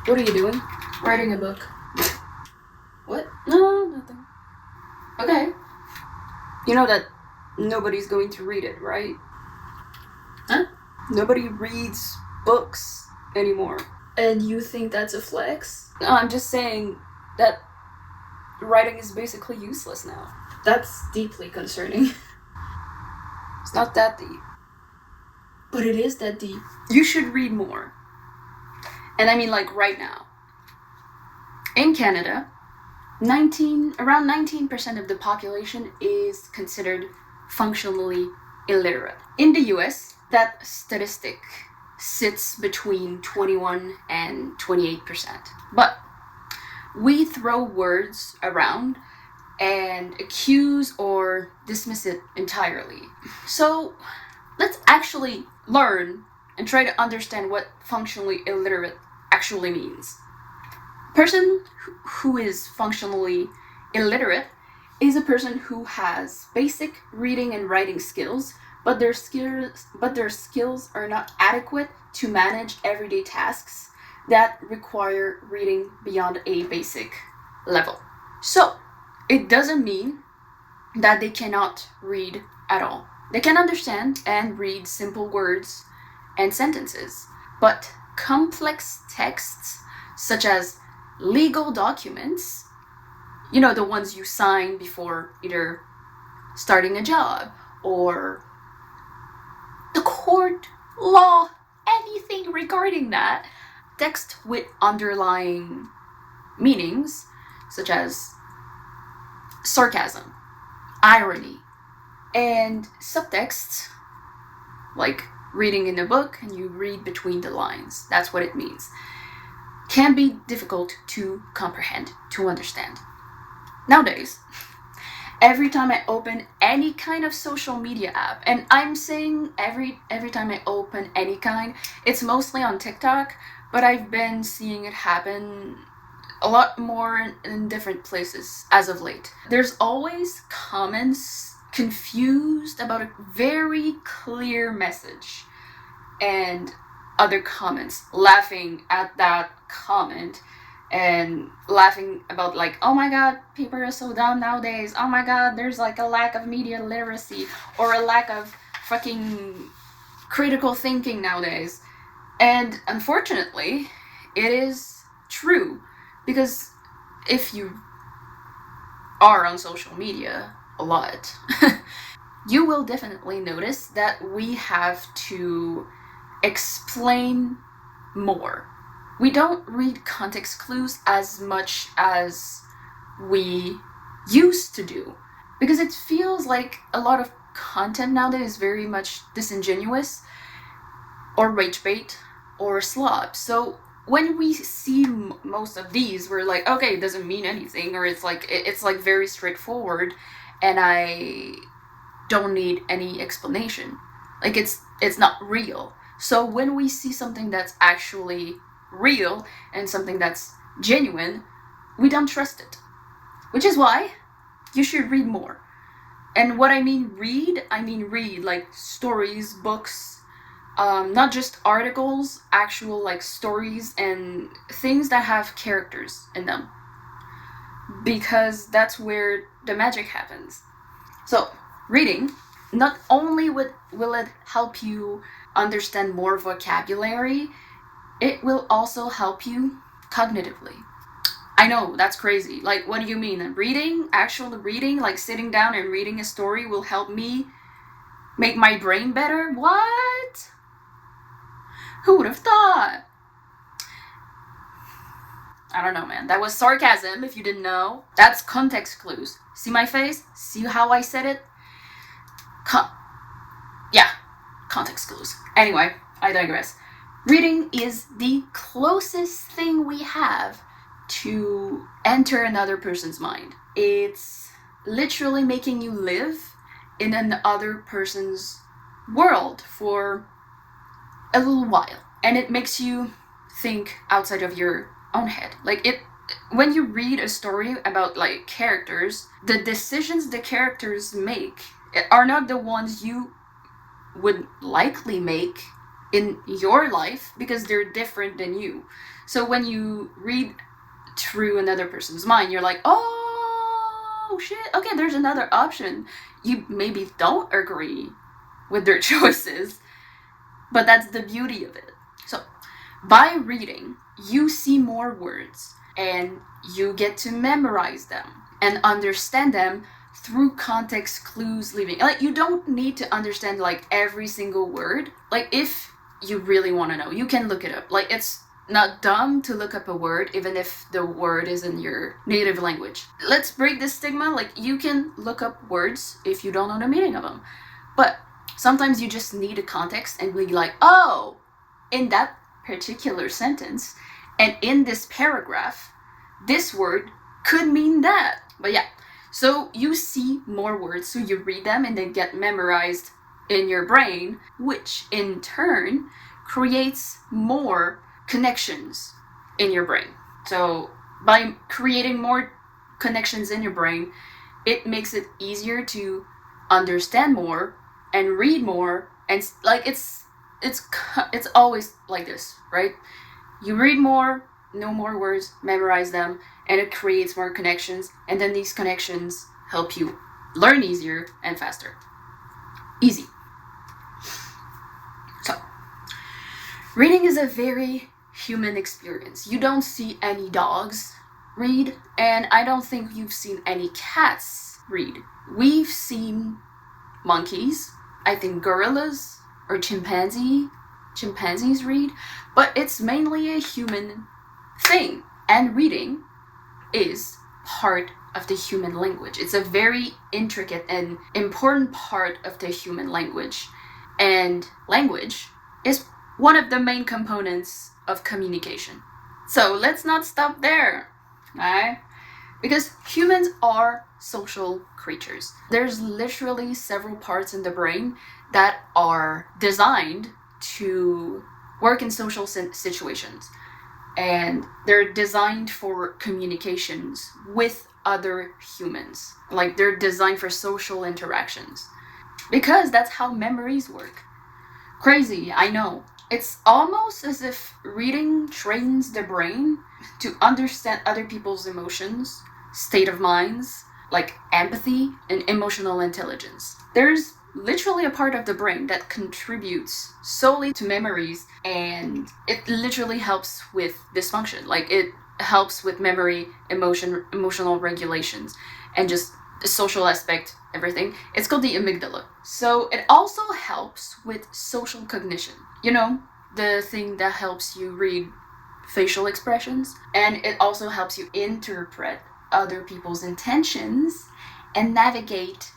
What are you doing? Writing a book. What? No, nothing. Okay. You know that nobody's going to read it, right? Huh? Nobody reads books anymore. And you think that's a flex? No, I'm just saying that writing is basically useless now. That's deeply concerning. It's not that deep. But it is that deep. You should read more. And I mean like right now. In Canada, around 19% of the population is considered functionally illiterate. In the US, that statistic sits between 21 and 28%. But we throw words around and accuse or dismiss it entirely. So let's actually learn and try to understand what functionally illiterate actually means. A person who is functionally illiterate is a person who has basic reading and writing skills, but their skills are not adequate to manage everyday tasks that require reading beyond a basic level. So, it doesn't mean that they cannot read at all. They can understand and read simple words and sentences, but complex texts such as legal documents, you know, the ones you sign before either starting a job or the court, law, anything regarding that, text with underlying meanings such as sarcasm, irony, and subtexts like reading in a book and you read between the lines. That's what it means. Can be difficult to comprehend, to understand. Nowadays, every time I open any kind of social media app, and I'm saying every time I open any kind, it's mostly on TikTok, but I've been seeing it happen a lot more in different places as of late. There's always comments confused about a very clear message, and other comments laughing at that comment and laughing about like, oh my god, people are so dumb nowadays, oh my god, there's like a lack of media literacy or a lack of fucking critical thinking nowadays. And unfortunately, it is true, because if you are on social media a lot, you will definitely notice that we have to explain more. We don't read context clues as much as we used to do, because it feels like a lot of content nowadays is very much disingenuous or rage bait or slob. So when we see most of these, we're like, okay, it doesn't mean anything, or it's like very straightforward and I don't need any explanation. Like it's not real. So when we see something that's actually real and something that's genuine, we don't trust it. Which is why you should read more. And what I mean read like stories, books, not just articles, actual like stories and things that have characters in them. Because that's where the magic happens. So, reading, not only will it help you understand more vocabulary, it will also help you cognitively. I know, that's crazy. Like, what do you mean? Reading, actual reading, like sitting down and reading a story will help me make my brain better? What? Who would have thought? I don't know, man. That was sarcasm, if you didn't know. That's context clues. See my face? See how I said it? Context clues. Anyway, I digress. Reading is the closest thing we have to enter another person's mind. It's literally making you live in another person's world for a little while. And it makes you think outside of your own head. Like when you read a story about like characters, the decisions the characters make are not the ones you would likely make in your life because they're different than you. So when you read through another person's mind, you're like, oh shit, okay, there's another option. You maybe don't agree with their choices, but that's the beauty of it. So by reading, you see more words and you get to memorize them and understand them through context clues leaving. Like, you don't need to understand like every single word. Like, if you really want to know, you can look it up. Like, it's not dumb to look up a word even if the word is in your native language. Let's break this stigma. Like, you can look up words if you don't know the meaning of them, but sometimes you just need a context and be like, oh, in that particular sentence and in this paragraph, this word could mean that. But yeah, so you see more words, so you read them and they get memorized in your brain, which in turn creates more connections in your brain. So by creating more connections in your brain, it makes it easier to understand more and read more. And like, it's always like this, right? You read more, know more words, memorize them, and it creates more connections, and then these connections help you learn easier and faster. Easy. So reading is a very human experience. You don't see any dogs read, and I don't think you've seen any cats read. We've seen monkeys, I think gorillas or chimpanzees read, but it's mainly a human thing. And reading is part of the human language. It's a very intricate and important part of the human language. And language is one of the main components of communication. So let's not stop there, alright? Because humans are social creatures. There's literally several parts in the brain that are designed to work in social situations. And they're designed for communications with other humans. Like, they're designed for social interactions. Because that's how memories work. Crazy, I know. It's almost as if reading trains the brain to understand other people's emotions, state of minds, like empathy and emotional intelligence. There's literally a part of the brain that contributes solely to memories, and it literally helps with dysfunction. Like, it helps with memory, emotional regulations, and just the social aspect, everything. It's called the amygdala. So it also helps with social cognition. You know, the thing that helps you read facial expressions, and it also helps you interpret other people's intentions and navigate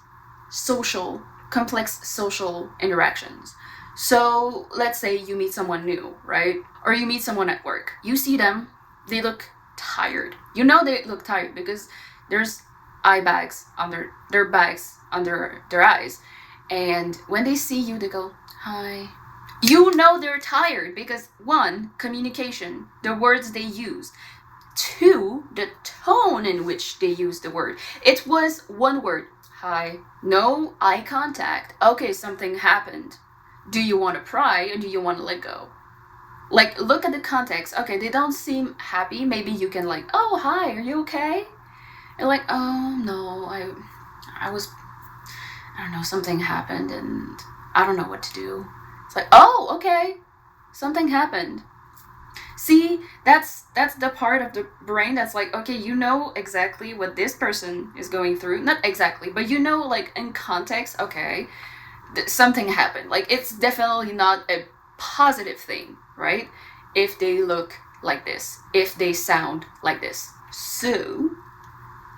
complex social interactions. So let's say you meet someone new, right? Or you meet someone at work. You see them, they look tired. You know they look tired because there's bags under their eyes. And when they see you, they go, hi. You know they're tired because 1, communication, the words they use. 2, the tone in which they use the word. It was one word, hi. No eye contact. Okay, something happened. Do you want to pry or do you want to let go? Like, look at the context. Okay, they don't seem happy. Maybe you can like, oh, hi, are you okay? And like, oh, no, I don't know, something happened and I don't know what to do. It's like, oh, okay, something happened. See, that's the part of the brain that's like, okay, you know exactly what this person is going through. Not exactly, but you know, like, in context, okay, something happened. Like, it's definitely not a positive thing, right? If they look like this, if they sound like this. So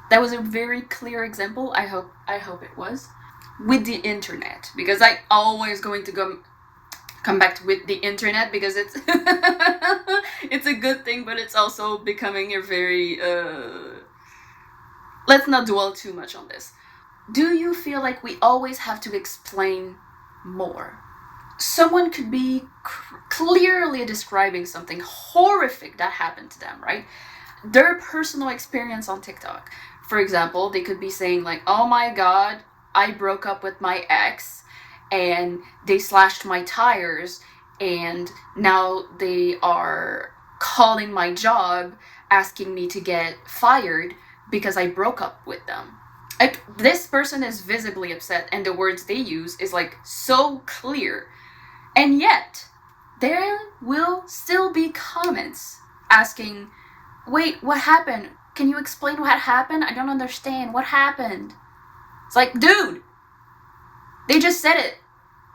that was a very clear example. I hope it was with the internet, because I always going to come back to with the internet because it's it's a good thing, but it's also becoming a very let's not dwell too much on this. Do you feel like we always have to explain more? Someone could be clearly describing something horrific that happened to them, right? Their personal experience on TikTok. For example, they could be saying like, oh my god, I broke up with my ex and they slashed my tires and now they are calling my job, asking me to get fired because I broke up with them. Like, this person is visibly upset, and the words they use is like so clear. And yet, there will still be comments asking, wait, what happened? Can you explain what happened? I don't understand. What happened? It's like, dude, they just said it.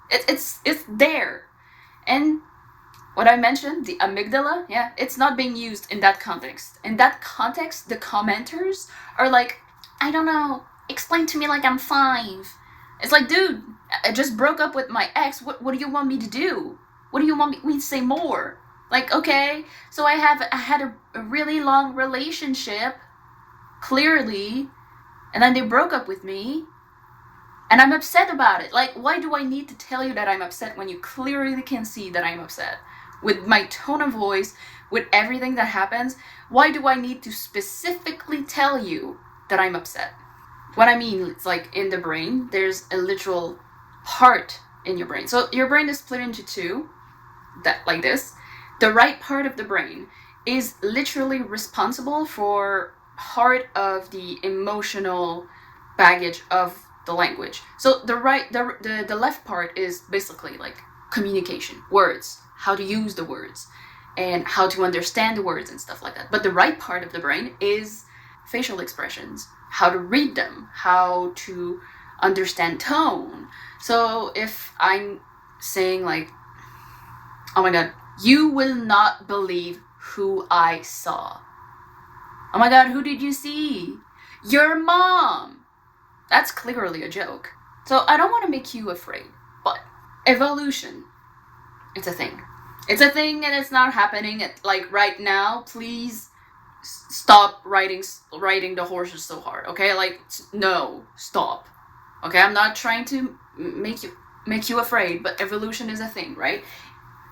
It's there. And what I mentioned, the amygdala, yeah, it's not being used in that context. In that context, the commenters are like, I don't know, explain to me like I'm 5. It's like, dude, I just broke up with my ex. What do you want me to do? What do you want me to say more? Like, okay, so I had a really long relationship, clearly, and then they broke up with me, and I'm upset about it. Like, why do I need to tell you that I'm upset when you clearly can see that I'm upset? With my tone of voice, with everything that happens, why do I need to specifically tell you that I'm upset? What I mean, it's like in the brain, there's a literal part in your brain. So your brain is split into two, that like this. The right part of the brain is literally responsible for part of the emotional baggage of the language. So the left part is basically like communication, words, how to use the words, and how to understand the words and stuff like that. But the right part of the brain is facial expressions, how to read them, how to understand tone. So if I'm saying like, oh my god, you will not believe who I saw. Oh my god, who did you see? Your mom. That's clearly a joke. So I don't want to make you afraid, but evolution, it's a thing. It's a thing, and it's not happening like right now. Please stop riding the horses so hard, okay? Like, no, stop. Okay, I'm not trying to make you afraid, but evolution is a thing, right?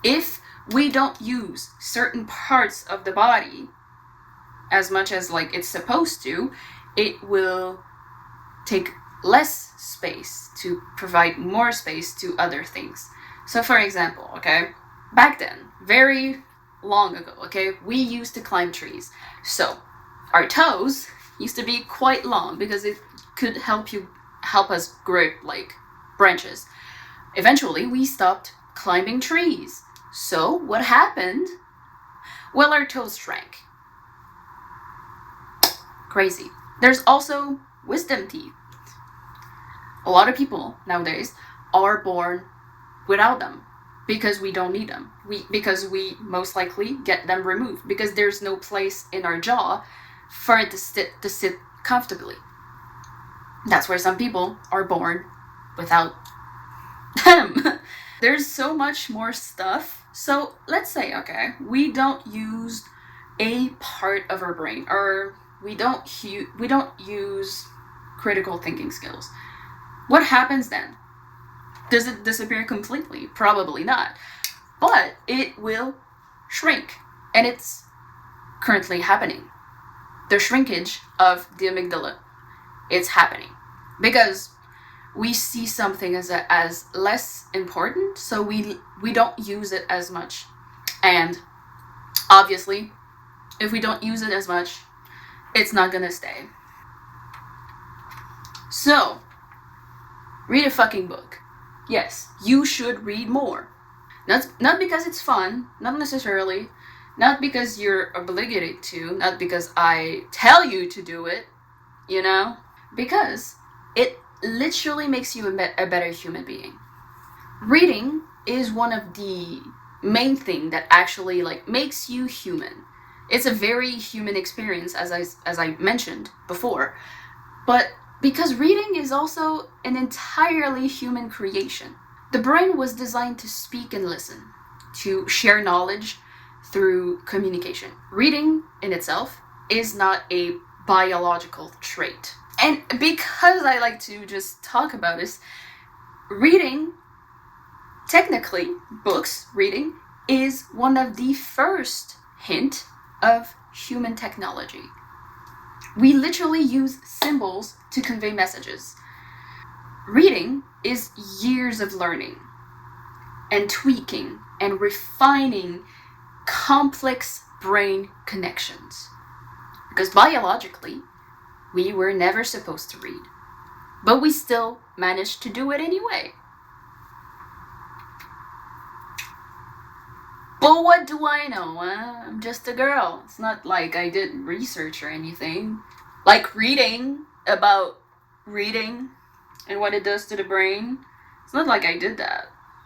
If we don't use certain parts of the body as much as like it's supposed to, it will take less space to provide more space to other things. So for example, okay, back then, very long ago, okay, we used to climb trees. So our toes used to be quite long because it could help us grip like branches. Eventually, we stopped climbing trees. So what happened? Well, our toes shrank. Crazy. There's also wisdom teeth. A lot of people nowadays are born without them because we don't need them. Because we most likely get them removed because there's no place in our jaw for it to sit comfortably. That's why some people are born without them. There's so much more stuff. So let's say, okay, we don't use a part of our brain, or we don't use critical thinking skills. What happens then? Does it disappear completely? Probably not. But it will shrink. And it's currently happening. The shrinkage of the amygdala. It's happening. Because we see something as less important, so we don't use it as much. And obviously, if we don't use it as much, it's not gonna stay. So, read a fucking book. Yes, you should read more. Not because it's fun, not necessarily, not because you're obligated to, not because I tell you to do it, you know? Because it literally makes you a better human being. Reading is one of the main thing that actually like makes you human. It's a very human experience, as I mentioned before. But because reading is also an entirely human creation. The brain was designed to speak and listen, to share knowledge through communication. Reading in itself is not a biological trait. And because I like to just talk about this, reading, technically, books, reading, is one of the first hint of human technology. We literally use symbols to convey messages. Reading is years of learning and tweaking and refining complex brain connections. Because biologically, we were never supposed to read, but we still managed to do it anyway. But what do I know? I'm just a girl. It's not like I did research or anything. Like reading about reading and what it does to the brain. It's not like I did that.